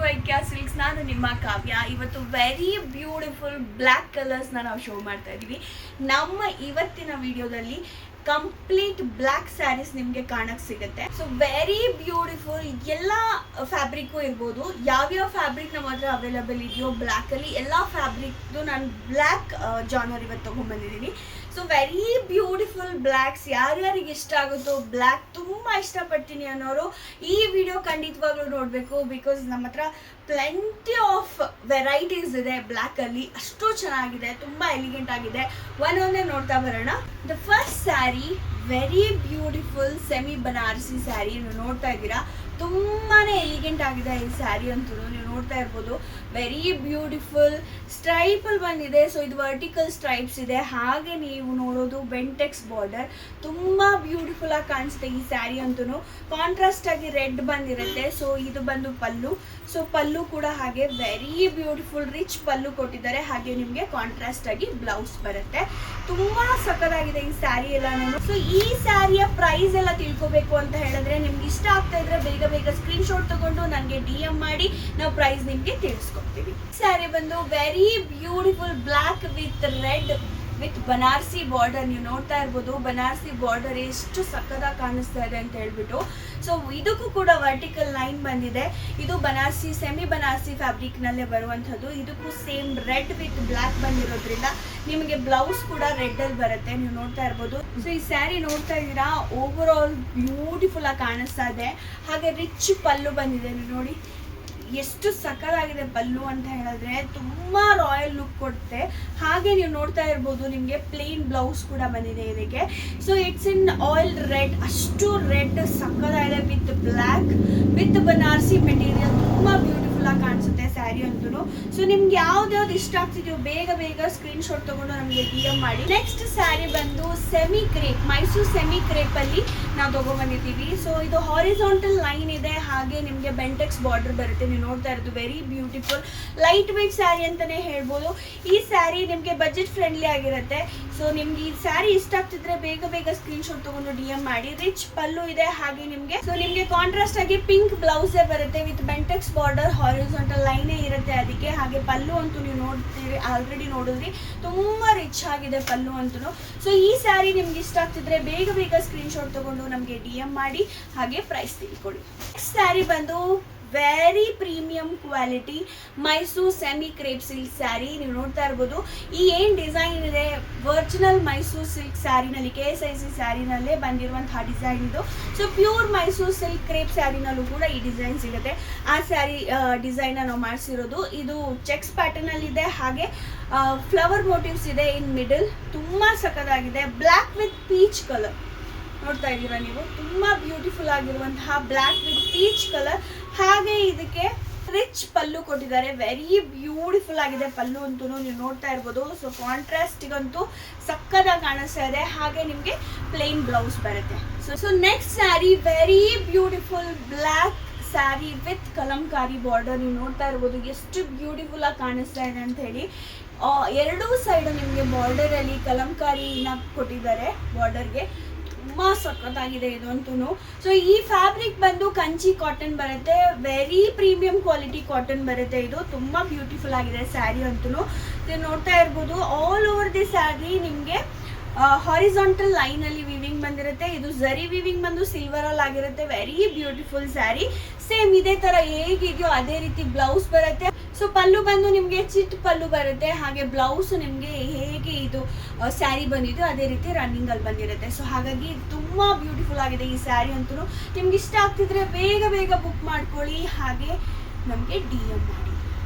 ವೈಕ್ಯ silks. ನಾನು ನಿಮ್ಮ ಕಾವ್ಯ. ಇವತ್ತು ವೆರಿ ಬ್ಯೂಟಿಫುಲ್ ಬ್ಲ್ಯಾಕ್ ಕಲರ್ಸ್ನ ನಾವು ಶೋ ಮಾಡ್ತಾ ಇದ್ದೀವಿ. ನಮ್ಮ ಇವತ್ತಿನ ವಿಡಿಯೋದಲ್ಲಿ ಕಂಪ್ಲೀಟ್ ಬ್ಲ್ಯಾಕ್ ಸ್ಯಾರೀಸ್ ನಿಮಗೆ ಕಾಣಕ್ಕೆ ಸಿಗುತ್ತೆ. So very beautiful. ಎಲ್ಲ ಫ್ಯಾಬ್ರಿಕ್ಕು ಇರ್ಬೋದು. ಯಾವ್ಯಾವ ಫ್ಯಾಬ್ರಿಕ್ ನಮ್ಮ ಹತ್ರ ಅವೈಲಬಲ್ ಇದೆಯೋ ಬ್ಲ್ಯಾಕಲ್ಲಿ ಎಲ್ಲ ಫ್ಯಾಬ್ರಿಕ್ದು ನಾನು ಬ್ಲ್ಯಾಕ್ ಜಾನರ್ ಇವತ್ತು ತೊಗೊಂಡ್ಬಂದಿದ್ದೀನಿ. So very beautiful blacks. ಯಾರ್ಯಾರಿಗೆ ಇಷ್ಟ ಆಗುತ್ತೋ ಬ್ಲ್ಯಾಕ್ ತುಂಬ ಇಷ್ಟಪಡ್ತೀನಿ ಅನ್ನೋರು ಈ ವಿಡಿಯೋ ಖಂಡಿತವಾಗ್ಲೂ ನೋಡಬೇಕು. ಬಿಕಾಸ್ ನಮ್ಮ ಹತ್ರ ಪ್ಲೆಂಟಿ ಆಫ್ ವೆರೈಟೀಸ್ ಇದೆ ಬ್ಲ್ಯಾಕಲ್ಲಿ. ಅಷ್ಟು ಚೆನ್ನಾಗಿದೆ, ತುಂಬ ಎಲಿಗೆಂಟ್ ಆಗಿದೆ. ಒಂದೊಂದೇ ನೋಡ್ತಾ ಬರೋಣ. The first sari very beautiful semi Banarasi sari. ನೀವು ನೋಡ್ತಾ ಇದ್ದೀರಾ, ತುಂಬಾ ಎಲಿಗೆಂಟ್ ಆಗಿದೆ ಈ ಸ್ಯಾರಿ ಅಂತೂ. ನೀವು ನೋಡ್ತಾ ಇರ್ಬೋದು, ವೆರಿ ಬ್ಯೂಟಿಫುಲ್ ಸ್ಟ್ರೈಪಲ್ಲಿ ಬಂದಿದೆ. ಸೊ ಇದು ವರ್ಟಿಕಲ್ ಸ್ಟ್ರೈಪ್ಸ್ ಇದೆ. ಹಾಗೆ ನೀವು ನೋಡೋದು ಬೆಂಟೆಕ್ಸ್ ಬಾರ್ಡರ್. ತುಂಬ ಬ್ಯೂಟಿಫುಲ್ ಆಗಿ ಕಾಣಿಸುತ್ತೆ ಈ ಸ್ಯಾರಿ ಅಂತೂ. ಕಾಂಟ್ರಾಸ್ಟ್ ಆಗಿ ರೆಡ್ ಬಂದಿರುತ್ತೆ. ಸೊ ಇದು ಬಂದು ಪಲ್ಲು. ಸೊ ಪಲ್ಲು ಕೂಡ ಹಾಗೆ ವೆರಿ ಬ್ಯೂಟಿಫುಲ್ ರಿಚ್ ಪಲ್ಲು ಕೊಟ್ಟಿದ್ದಾರೆ. ಹಾಗೆ ನಿಮಗೆ ಕಾಂಟ್ರಾಸ್ಟ್ ಆಗಿ ಬ್ಲೌಸ್ ಬರುತ್ತೆ. ತುಂಬಾ ಸಕ್ಕತ್ತಾಗಿದೆ ಈ ಸ್ಯಾರಿ ಎಲ್ಲ. ಸೊ ಈ ಸ್ಯಾರಿಯ ಪ್ರೈಸ್ ಎಲ್ಲ ತಿಳ್ಕೊಬೇಕು ಅಂತ ಹೇಳಿದ್ರೆ, ನಿಮ್ಗೆ ಇಷ್ಟ ಆಗ್ತಾ ಇದ್ರೆ ಬೇಗ ಸ್ಕ್ರೀನ್ ಶಾಟ್ ತಗೊಂಡು ನನಗೆ DM ಮಾಡಿ ನಾವು ಪ್ರೈಸ್ ನಿಮ್ಗೆ ತಿಳಿಸ್ಕೊಡ್ತೀವಿ. ಸ್ಯಾರಿ ಬಂದು very beautiful black with red with Banarasi border. ನೀವು ನೋಡ್ತಾ ಇರ್ಬೋದು, ಬನಾರಸಿ ಬಾರ್ಡರ್ ಎಷ್ಟು ಸಕ್ಕತ್ತಾಗಿ ಕಾಣಿಸ್ತಾ ಇದೆ ಅಂತ ಹೇಳ್ಬಿಟ್ಟು. ಸೊ ಇದಕ್ಕೂ ಕೂಡ ವರ್ಟಿಕಲ್ ಲೈನ್ ಬಂದಿದೆ. ಇದು ಬನಾರಸಿ ಸೆಮಿ ಬನಾರಸಿ ಫ್ಯಾಬ್ರಿಕ್ನಲ್ಲೇ ಬರುವಂಥದ್ದು. ಇದಕ್ಕೂ ಸೇಮ್ ರೆಡ್ ವಿತ್ ಬ್ಲ್ಯಾಕ್ ಬಂದಿರೋದ್ರಿಂದ ನಿಮಗೆ ಬ್ಲೌಸ್ ಕೂಡ ರೆಡ್ಡಲ್ಲಿ ಬರುತ್ತೆ. ನೀವು ನೋಡ್ತಾ ಇರ್ಬೋದು. ಸೊ ಈ ಸ್ಯಾರಿ ನೋಡ್ತಾ ಇದ್ದೀರಾ, ಓವರ್ ಆಲ್ ಬ್ಯೂಟಿಫುಲ್ ಆಗಿ ಕಾಣಿಸ್ತಾ ಇದೆ. ಹಾಗೆ ರಿಚ್ ಪಲ್ಲು ಬಂದಿದೆ. ನೀವು ನೋಡಿ ಎಷ್ಟು ಸಕ್ಕತ್ತಾಗಿದೆ ಪಲ್ಲು ಅಂತ ಹೇಳಿದ್ರೆ, ತುಂಬ ರಾಯಲ್ ಲುಕ್ ಕೊಡುತ್ತೆ. ಹಾಗೆ ನೀವು ನೋಡ್ತಾ ಇರ್ಬೋದು, ನಿಮಗೆ ಪ್ಲೇನ್ ಬ್ಲೌಸ್ ಕೂಡ ಬಂದಿದೆ ಇದಕ್ಕೆ. So it's in oil red. ಅಷ್ಟು ರೆಡ್ ಸಕ್ಕತ್ತಾಗಿದೆ with black with Banarasi material. ತುಂಬ ಬ್ಯೂಟಿಫುಲ್ ಆಗಿ ಕಾಣಿಸುತ್ತೆ ಸ್ಯಾರಿ ಅಂತೂ. ಸೊ ನಿಮ್ಗೆ ಯಾವ್ದು ಇಷ್ಟ ಆಗ್ತಿದೆಯೋ ಬೇಗ ಸ್ಕ್ರೀನ್ ಶಾಟ್ ತಗೊಂಡು ನಮಗೆ DM ಮಾಡಿ. ನೆಕ್ಸ್ಟ್ ಸ್ಯಾರಿ ಬಂದು semi crepe, Mysuru semi crepe ಅಲ್ಲಿ ನಾವು ತಗೊಂಡ್ಬಂದಿದ್ದೀವಿ. ಸೊ ಇದು ಹಾರಿಜಾಂಟಲ್ ಲೈನ್ ಇದೆ. ಹಾಗೆ ನಿಮಗೆ ಬೆಂಟೆಕ್ಸ್ ಬಾರ್ಡರ್ ಬರುತ್ತೆ. ನೀವು ನೋಡ್ತಾ ಇರೋದು very beautiful light weight sari ಅಂತಾನೆ ಹೇಳ್ಬೋದು. ಈ ಸ್ಯಾರಿ ನಿಮಗೆ ಬಜೆಟ್ ಫ್ರೆಂಡ್ಲಿ ಆಗಿರುತ್ತೆ. ಸೊ ನಿಮ್ಗೆ ಈ ಸ್ಯಾರಿ ಇಷ್ಟ ಆಗ್ತಿದ್ರೆ ಬೇಗ ಸ್ಕ್ರೀನ್ ಶಾಟ್ ತಗೊಂಡು DM ಮಾಡಿ. ರಿಚ್ ಪಲ್ಲು ಇದೆ. ಹಾಗೆ ನಿಮ್ಗೆ ಕಾಂಟ್ರಾಸ್ಟ್ ಆಗಿ ಪಿಂಕ್ ಬ್ಲೌಸ್ ಬರುತ್ತೆ ವಿತ್ ಬೆಂಟೆಕ್ಸ್ ಬಾರ್ಡರ್. ಹಾರಿಜಾಂಟಲ್ ಲೈನೇ ಇರುತ್ತೆ ಅದಕ್ಕೆ. ಹಾಗೆ ಪಲ್ಲು ಅಂತೂ ನೀವು ನೋಡ್ತೀರಿ, ಆಲ್ರೆಡಿ ನೋಡಿದ್ರಿ, ತುಂಬಾ ರಿಚ್ ಆಗಿದೆ ಪಲ್ಲು ಅಂತೂ. ಸೊ ಈ ಸ್ಯಾರಿ ನಿಮ್ಗೆ ಇಷ್ಟ ಆಗ್ತಿದ್ರೆ ಬೇಗ ಸ್ಕ್ರೀನ್ ಶಾಟ್ ತಗೊಂಡು ನಮಗೆ DM ಮಾಡಿ. ಹಾಗೆ ಪ್ರೈಸ್ ತಿಳ್ಕೊಳ್ಳಿ. ನೆಕ್ಸ್ಟ್ ಸ್ಯಾರಿ ಬಂದು very premium quality Mysuru semi crepe silk sari. ನೀವು ನೋಡ್ತಾ ಇರ್ಬೋದು, ಈ ಏನು ಡಿಸೈನ್ ಇದೆ ಒರಿಜಿನಲ್ ಮೈಸೂರು ಸಿಲ್ಕ್ ಸ್ಯಾರಿನಲ್ಲಿ, KSIC ಸ್ಯಾರಿನಲ್ಲೇ ಬಂದಿರುವಂತಹ ಡಿಸೈನ್ ಇದು. So pure Mysuru silk crepe ಸ್ಯಾರಿನಲ್ಲೂ ಕೂಡ ಈ ಡಿಸೈನ್ ಸಿಗುತ್ತೆ. ಆ ಸ್ಯಾರಿ ಡಿಸೈನ್ ನಾವು ಮಾಡಿಸಿರೋದು. ಇದು ಚೆಕ್ಸ್ ಪ್ಯಾಟರ್ನ್ ಅಲ್ಲಿ ಇದೆ. ಹಾಗೆ ಫ್ಲವರ್ ಮೋಟಿವ್ಸ್ ಇದೆ ಇನ್ ಮಿಡಲ್. ತುಂಬಾ ಸಕ್ಕತ್ತಾಗಿದೆ. ಬ್ಲ್ಯಾಕ್ ವಿತ್ ಪೀಚ್ ಕಲರ್ ನೋಡ್ತಾ ಇದ್ದೀರಾ ನೀವು. ತುಂಬಾ ಬ್ಯೂಟಿಫುಲ್ ಆಗಿರುವಂತಹ ಬ್ಲ್ಯಾಕ್ ವಿತ್ ಪೀಚ್ ಕಲರ್. ಹಾಗೆ ಇದಕ್ಕೆ ರಿಚ್ ಪಲ್ಲು ಕೊಟ್ಟಿದ್ದಾರೆ. ವೆರಿ ಬ್ಯೂಟಿಫುಲ್ ಆಗಿದೆ ಪಲ್ಲು ಅಂತೂ. ನೀವು ನೋಡ್ತಾ ಇರ್ಬೋದು. ಸೊ ಕಾಂಟ್ರಾಸ್ಟಿಗಂತೂ ಸಕ್ಕತ್ತಾಗಿ ಕಾಣಿಸ್ತಾ ಇದೆ. ಹಾಗೆ ನಿಮಗೆ ಪ್ಲೇನ್ ಬ್ಲೌಸ್ ಬರುತ್ತೆ. So next sari very beautiful black sari with Kalamkari border. ನೀವು ನೋಡ್ತಾ ಇರ್ಬೋದು ಎಷ್ಟು ಬ್ಯೂಟಿಫುಲ್ ಆಗಿ ಕಾಣಿಸ್ತಾ ಇದೆ ಅಂತ ಹೇಳಿ. ಎರಡೂ ಸೈಡ್ ನಿಮಗೆ ಬಾರ್ಡರಲ್ಲಿ ಕಲಂಕಾರಿನ ಕೊಟ್ಟಿದ್ದಾರೆ ಬಾರ್ಡರ್ಗೆ. ತುಂಬ ಸಖತ್ತಾಗಿದೆ ಇದು ಅಂತೂ. ಸೊ ಈ ಫ್ಯಾಬ್ರಿಕ್ ಬಂದು ಕಂಚಿ ಕಾಟನ್ ಬರುತ್ತೆ. ವೆರಿ ಪ್ರೀಮಿಯಂ ಕ್ವಾಲಿಟಿ ಕಾಟನ್ ಬರುತ್ತೆ ಇದು. ತುಂಬ ಬ್ಯೂಟಿಫುಲ್ ಆಗಿದೆ ಸ್ಯಾರಿ ಅಂತೂ. ನೀವು ನೋಡ್ತಾ ಇರ್ಬೋದು, ಆಲ್ ಓವರ್ ದಿ ಸ್ಯಾರಿ ನಿಮಗೆ ಹಾರಿಜಾಂಟಲ್ ಲೈನಲ್ಲಿ ವಿವಿಂಗ್ ಬಂದಿರುತ್ತೆ. ಇದು ಝರಿ ವಿವಿಂಗ್ ಬಂದು ಸಿಲ್ವರ್ ಅಲ್ಲಿ ಆಗಿರುತ್ತೆ. Very beautiful sari. ಸೇಮ್ ಇದೇ ತರ ಹೇಗಿದೆಯೋ ಅದೇ ರೀತಿ ಬ್ಲೌಸ್ ಬರುತ್ತೆ. ಸೊ ಪಲ್ಲು ಬಂದು ನಿಮಗೆ ಚಿಟ್ ಪಲ್ಲು ಬರುತ್ತೆ. ಹಾಗೆ ಬ್ಲೌಸ್ ನಿಮಗೆ ಹೇಗೆ ಇದು ಸ್ಯಾರಿ ಬಂದಿದ್ದು ಅದೇ ರೀತಿ ರನ್ನಿಂಗ್ ಅಲ್ಲಿ ಬಂದಿರುತ್ತೆ. ಸೊ ಹಾಗಾಗಿ ತುಂಬಾ ಬ್ಯೂಟಿಫುಲ್ ಆಗಿದೆ ಈ ಸ್ಯಾರಿ ಅಂತೂ. ನಿಮ್ಗೆ ಇಷ್ಟ ಆಗ್ತಿದ್ರೆ ಬೇಗ ಬುಕ್ ಮಾಡ್ಕೊಳ್ಳಿ. ಹಾಗೆ ನಮಗೆ DM ಮಾಡಿ.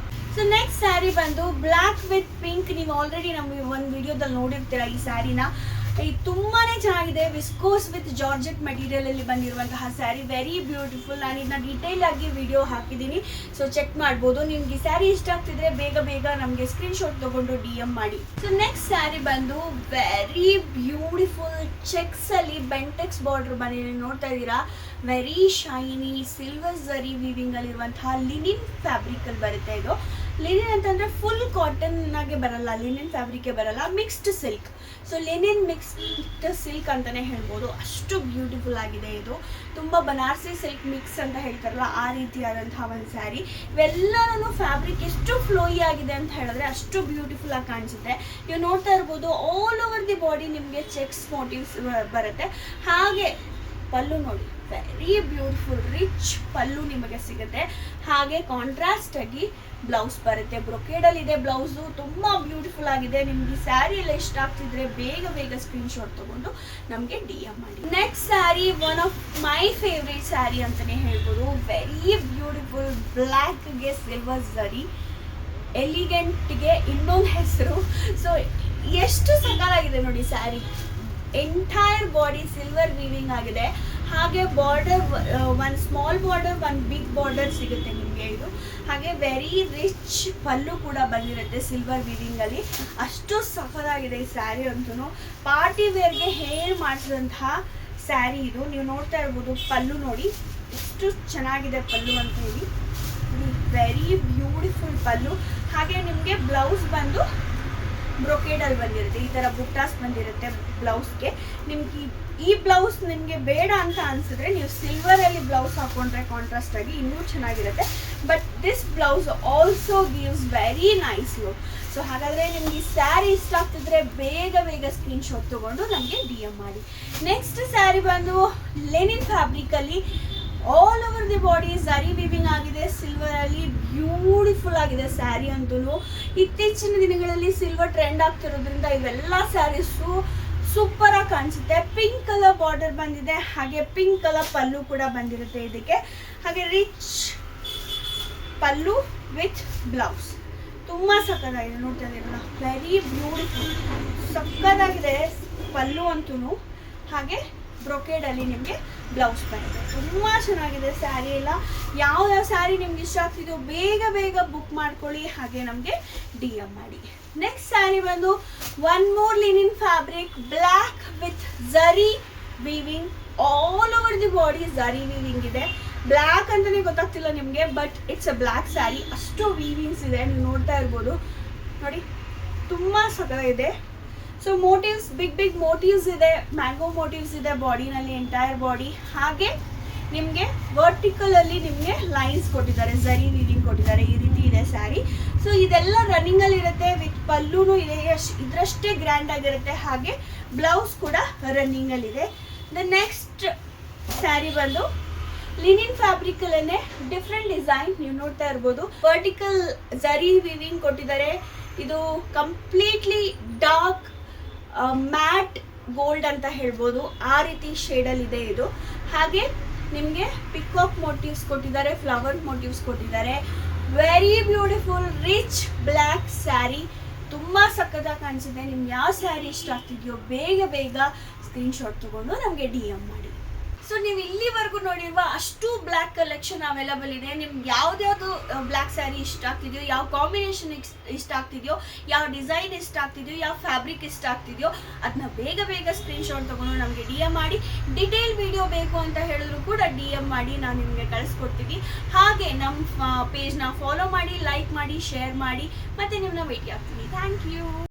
ಸೊ ನೆಕ್ಸ್ಟ್ ಸ್ಯಾರಿ ಬಂದು ಬ್ಲ್ಯಾಕ್ ವಿತ್ ಪಿಂಕ್. ನೀವು ಆಲ್ರೆಡಿ ನಮಗೆ ಒಂದು ವಿಡಿಯೋದಲ್ಲಿ ನೋಡಿರ್ತೀರ ಈ ಸ್ಯಾರಿನ. ಇದು ತುಂಬಾನೇ ಚೆನ್ನಾಗಿದೆ. ವಿಸ್ಕೋಸ್ ವಿತ್ ಜಾರ್ಜೆಟ್ ಮೆಟೀರಿಯಲ್ ಅಲ್ಲಿ ಬಂದಿರುವಂತಹ ಸ್ಯಾರಿ. Very beautiful. ನಾನು ಇದನ್ನ ಡೀಟೇಲ್ ಆಗಿ ವಿಡಿಯೋ ಹಾಕಿದ್ದೀನಿ. ಸೊ ಚೆಕ್ ಮಾಡ್ಬೋದು. ನಿಮ್ಗೆ ಈ ಸ್ಯಾರಿ ಇಷ್ಟ ಆಗ್ತಿದ್ರೆ ಬೇಗ ನಮಗೆ ಸ್ಕ್ರೀನ್ ಶಾಟ್ ತಗೊಂಡು DM ಮಾಡಿ. ಸೊ ನೆಕ್ಸ್ಟ್ ಸ್ಯಾರಿ ಬಂದು ವೆರಿ ಬ್ಯೂಟಿಫುಲ್ ಚೆಕ್ಸ್ ಅಲ್ಲಿ ಬೆಂಟೆಕ್ಸ್ ಬಾರ್ಡರ್ ಬಂದಿದೆ. ನೋಡ್ತಾ ಇದ್ದೀರಾ, ವೆರಿ ಶೈನಿ ಸಿಲ್ವರ್ ಝರಿ ವೀವಿಂಗ್ ಅಲ್ಲಿ ಇರುವಂತಹ ಲಿನಿನ್ ಫ್ಯಾಬ್ರಿಕ್ ಅಲ್ಲಿ ಬರುತ್ತೆ ಇದು. ಲಿನಿನ್ ಅಂತಂದರೆ ಫುಲ್ ಕಾಟನ್ನಾಗೆ ಬರಲ್ಲ, ಲಿನಿನ್ ಫ್ಯಾಬ್ರಿಕ್ಗೆ ಬರಲ್ಲ, mixed silk. So linen mixed silk ಅಂತಲೇ ಹೇಳ್ಬೋದು. ಅಷ್ಟು ಬ್ಯೂಟಿಫುಲ್ ಆಗಿದೆ ಇದು. ತುಂಬ ಬನಾರಸಿ ಸಿಲ್ಕ್ ಮಿಕ್ಸ್ ಅಂತ ಹೇಳ್ತಾರಲ್ಲ ಆ ರೀತಿಯಾದಂತಹ ಒಂದು ಸ್ಯಾರಿ. ಇವೆಲ್ಲರೂ ಫ್ಯಾಬ್ರಿಕ್ ಎಷ್ಟು ಫ್ಲೋಯಿ ಆಗಿದೆ ಅಂತ ಹೇಳಿದ್ರೆ ಅಷ್ಟು ಬ್ಯೂಟಿಫುಲ್ ಆಗಿ ಕಾಣಿಸುತ್ತೆ. ನೀವು ನೋಡ್ತಾ ಇರ್ಬೋದು ಆಲ್ ಓವರ್ ದಿ ಬಾಡಿ ನಿಮಗೆ ಚೆಕ್ಸ್ ಮೋಟಿವ್ಸ್ ಬರುತ್ತೆ. ಹಾಗೆ ಪಲ್ಲು ನೋಡಿ, ವೆರಿ ಬ್ಯೂಟಿಫುಲ್ ರಿಚ್ ಪಲ್ಲು ನಿಮಗೆ ಸಿಗುತ್ತೆ. ಹಾಗೆ ಕಾಂಟ್ರಾಸ್ಟ್ ಆಗಿ ಬ್ಲೌಸ್ ಬರುತ್ತೆ. ಬ್ರೊಕೇಡಲ್ಲಿ ಇದೆ ಬ್ಲೌಸು, ತುಂಬ ಬ್ಯೂಟಿಫುಲ್ ಆಗಿದೆ. ನಿಮ್ಗೆ ಈ ಸ್ಯಾರಿ ಎಲ್ಲ ಇಷ್ಟ ಆಗ್ತಿದ್ರೆ ಬೇಗ ಸ್ಕ್ರೀನ್ಶಾಟ್ ತಗೊಂಡು ನಮಗೆ DM ಮಾಡಿ. Next sari one of my favourite sari ಅಂತಲೇ ಹೇಳ್ಬೋದು. ವೆರಿ ಬ್ಯೂಟಿಫುಲ್ ಬ್ಲ್ಯಾಕ್ಗೆ ಸಿಲ್ವರ್ ಝರಿ, ಎಲಿಗೆಂಟ್ಗೆ ಇನ್ನೊಂದು ಹೆಸರು. ಸೊ ಎಷ್ಟು ಸಕಾಲಾಗಿದೆ ನೋಡಿ sari. Entire body silver weaving ಆಗಿದೆ. ಹಾಗೆ ಬಾರ್ಡರ್ ಒಂದು ಸ್ಮಾಲ್ ಬಾರ್ಡರ್, ಒಂದು ಬಿಗ್ ಬಾರ್ಡರ್ ಸಿಗುತ್ತೆ ನಿಮಗೆ ಇದು. ಹಾಗೆ ವೆರಿ ರಿಚ್ ಪಲ್ಲು ಕೂಡ ಬಂದಿರುತ್ತೆ ಸಿಲ್ವರ್ ವೀವಿಂಗಲ್ಲಿ. ಅಷ್ಟು ಸಖತ್ತಾಗಿದೆ ಈ ಸ್ಯಾರಿ ಅಂತೂ. ಪಾರ್ಟಿ ವೇರ್ಗೆ ಹೇರ್ ಮಾಡಿಸಿದಂತಹ ಸ್ಯಾರಿ ಇದು. ನೀವು ನೋಡ್ತಾ ಇರ್ಬೋದು ಪಲ್ಲು ನೋಡಿ ಎಷ್ಟು ಚೆನ್ನಾಗಿದೆ ಪಲ್ಲು ಅಂತ ಹೇಳಿ. ವೆರಿ ಬ್ಯೂಟಿಫುಲ್ ಪಲ್ಲು. ಹಾಗೆ ನಿಮಗೆ ಬ್ಲೌಸ್ ಬಂದು ಬ್ರೊಕೇಡಲ್ಲಿ ಬಂದಿರುತ್ತೆ. ಈ ಥರ ಬುಟ್ಟಾಸ್ ಬಂದಿರುತ್ತೆ ಬ್ಲೌಸ್ಗೆ. ನಿಮ್ಗೆ ಈ ಬ್ಲೌಸ್ ನಿಮಗೆ ಬೇಡ ಅಂತ ಅನಿಸಿದ್ರೆ ನೀವು ಸಿಲ್ವರಲ್ಲಿ ಬ್ಲೌಸ್ ಹಾಕೊಂಡ್ರೆ ಕಾಂಟ್ರಾಸ್ಟ್ ಆಗಿ ಇನ್ನೂ ಚೆನ್ನಾಗಿರುತ್ತೆ. But this blouse also gives very nice look. So ಹಾಗಾದರೆ ನಿಮ್ಗೆ ಈ ಸ್ಯಾರಿ ಇಷ್ಟ ಆಗ್ತಿದ್ರೆ ಬೇಗ ಸ್ಕ್ರೀನ್ಶಾಟ್ ತೊಗೊಂಡು ನಮಗೆ DM ಮಾಡಿ. ನೆಕ್ಸ್ಟ್ ಸ್ಯಾರಿ ಬಂದು ಲೆನಿನ್ ಫ್ಯಾಬ್ರಿಕಲ್ಲಿ all over the body zari weaving ಆಗಿದೆ. ಸಿಲ್ವರಲ್ಲಿ ಬ್ಯೂಟಿಫುಲ್ ಆಗಿದೆ ಸ್ಯಾರಿ ಅಂತೂ. ಇತ್ತೀಚಿನ ದಿನಗಳಲ್ಲಿ ಸಿಲ್ವರ್ ಟ್ರೆಂಡ್ ಆಗ್ತಿರೋದ್ರಿಂದ ಇವೆಲ್ಲ ಸ್ಯಾರೀಸು ಸೂಪರಾಗಿ ಕಾಣಿಸುತ್ತೆ. ಪಿಂಕ್ ಕಲರ್ ಬಾರ್ಡರ್ ಬಂದಿದೆ. ಹಾಗೆ ಪಿಂಕ್ ಕಲರ್ ಪಲ್ಲು ಕೂಡ ಬಂದಿರುತ್ತೆ ಇದಕ್ಕೆ. ಹಾಗೆ ರಿಚ್ ಪಲ್ಲು ವಿತ್ ಬ್ಲೌಸ್ ತುಂಬ ಸಕ್ಕತ್ತಾಗಿದೆ. ನೋಡ್ತಾ ಇದ್ದೀರಲ್ಲ, ವೆರಿ ಬ್ಯೂಟಿಫುಲ್ ಸಕ್ಕತ್ತಾಗಿದೆ ಪಲ್ಲು ಅಂತೂ. ಹಾಗೆ ಬ್ರೊಕೇಡಲ್ಲಿ ನಿಮಗೆ ಬ್ಲೌಸ್ ಬರುತ್ತೆ. ತುಂಬ ಚೆನ್ನಾಗಿದೆ ಸ್ಯಾರಿ ಎಲ್ಲ. ಯಾವ ಸ್ಯಾರಿ ನಿಮ್ಗೆ ಇಷ್ಟ ಆಗ್ತಿದೆಯೋ ಬೇಗ ಬುಕ್ ಮಾಡ್ಕೊಳ್ಳಿ. ಹಾಗೆ ನಮಗೆ DM ಮಾಡಿ. ನೆಕ್ಸ್ಟ್ ಸ್ಯಾರಿ ಬಂದು one more linen fabric, black with zari weaving. All over the body zari weaving ಇದೆ. ಬ್ಲ್ಯಾಕ್ ಅಂತಲೇ ಗೊತ್ತಾಗ್ತಿಲ್ಲ ನಿಮಗೆ, but it's a black sari. ಅಷ್ಟು ವೀವಿಂಗ್ಸ್ ಇದೆ, ನೀವು ನೋಡ್ತಾ ಇರ್ಬೋದು ನೋಡಿ, ತುಂಬ ಸಖತ್ತಾಗಿದೆ. ಸೊ ಮೋಟಿವ್ಸ್ ಬಿಗ್ ಮೋಟಿವ್ಸ್ ಇದೆ, ಮ್ಯಾಂಗೋ ಮೋಟಿವ್ಸ್ ಇದೆ ಬಾಡಿನಲ್ಲಿ, ಎಂಟೈರ್ ಬಾಡಿ. ಹಾಗೆ ನಿಮಗೆ ವರ್ಟಿಕಲಲ್ಲಿ ನಿಮಗೆ ಲೈನ್ಸ್ ಕೊಟ್ಟಿದ್ದಾರೆ, ಝರಿ ವೀವಿಂಗ್ ಕೊಟ್ಟಿದ್ದಾರೆ. ಈ ರೀತಿ ಇದೆ ಸ್ಯಾರಿ. ಸೊ ಇದೆಲ್ಲ ರನ್ನಿಂಗಲ್ಲಿ ಇರುತ್ತೆ. ವಿತ್ ಪಲ್ಲೂನು ಇದೆ, ಇದರಷ್ಟೇ ಗ್ರ್ಯಾಂಡ್ ಆಗಿರುತ್ತೆ. ಹಾಗೆ ಬ್ಲೌಸ್ ಕೂಡ ರನ್ನಿಂಗಲ್ಲಿದೆ. ದ ನೆಕ್ಸ್ಟ್ ಸ್ಯಾರಿ ಬಂದು ಲಿನಿನ್ ಫ್ಯಾಬ್ರಿಕಲ್ಲೇ ಡಿಫ್ರೆಂಟ್ ಡಿಸೈನ್. ನೀವು ನೋಡ್ತಾ ಇರ್ಬೋದು ವರ್ಟಿಕಲ್ ಝರಿ ವೀವಿಂಗ್ ಕೊಟ್ಟಿದ್ದಾರೆ. ಇದು ಕಂಪ್ಲೀಟ್ಲಿ ಡಾರ್ಕ್ ಮ್ಯಾಟ್ ಗೋಲ್ಡ್ ಅಂತ ಹೇಳ್ಬೋದು, ಆ ರೀತಿ ಶೇಡಲ್ಲಿ ಇದೆ ಇದು. ಹಾಗೆ ನಿಮಗೆ ಪಿಕಾಕ್ ಮೋಟಿವ್ಸ್ ಕೊಟ್ಟಿದ್ದಾರೆ, ಫ್ಲವರ್ ಮೋಟಿವ್ಸ್ ಕೊಟ್ಟಿದ್ದಾರೆ. Very beautiful rich black sari. ತುಂಬ ಸಕ್ಕತ್ತಾಗಿ ಕಾಣಿಸುತ್ತೆ. ನಿಮ್ಗೆ ಯಾವ ಸ್ಯಾರಿ ಇಷ್ಟ ಆಗ್ತಿದೆಯೋ ಬೇಗ ಸ್ಕ್ರೀನ್ಶಾಟ್ ತೊಗೊಂಡು ನಮಗೆ DM ಮಾಡಿ. ಸೊ ನೀವು ಇಲ್ಲಿವರೆಗೂ ನೋಡಿರುವ ಅಷ್ಟು ಬ್ಲ್ಯಾಕ್ ಕಲೆಕ್ಷನ್ ಅವೈಲಬಲ್ ಇದೆ. ನಿಮ್ಗೆ ಯಾವ್ದು ಬ್ಲ್ಯಾಕ್ ಸ್ಯಾರಿ ಇಷ್ಟ ಆಗ್ತಿದೆಯೋ, ಯಾವ ಕಾಂಬಿನೇಷನ್ ಇಷ್ಟ ಆಗ್ತಿದೆಯೋ, ಯಾವ ಡಿಸೈನ್ ಇಷ್ಟ ಆಗ್ತಿದೆಯೋ, ಯಾವ ಫ್ಯಾಬ್ರಿಕ್ ಇಷ್ಟ ಆಗ್ತಿದೆಯೋ ಅದನ್ನ ಬೇಗ ಸ್ಕ್ರೀನ್ಶಾಟ್ ತೊಗೊಂಡು ನಮಗೆ DM ಮಾಡಿ. ಡಿಟೇಲ್ ವಿಡಿಯೋ ಬೇಕು ಅಂತ ಹೇಳಿದ್ರು ಕೂಡ DM ಮಾಡಿ, ನಾವು ನಿಮಗೆ ಕಳಿಸ್ಕೊಡ್ತೀವಿ. ಹಾಗೆ ನಮ್ಮ ಪೇಜ್ನ ಫಾಲೋ ಮಾಡಿ, ಲೈಕ್ ಮಾಡಿ, ಶೇರ್ ಮಾಡಿ. ಮತ್ತೆ ನಿಮ್ಮನ್ನ ಭೇಟಿ ಆಗ್ತೀವಿ. Thank you.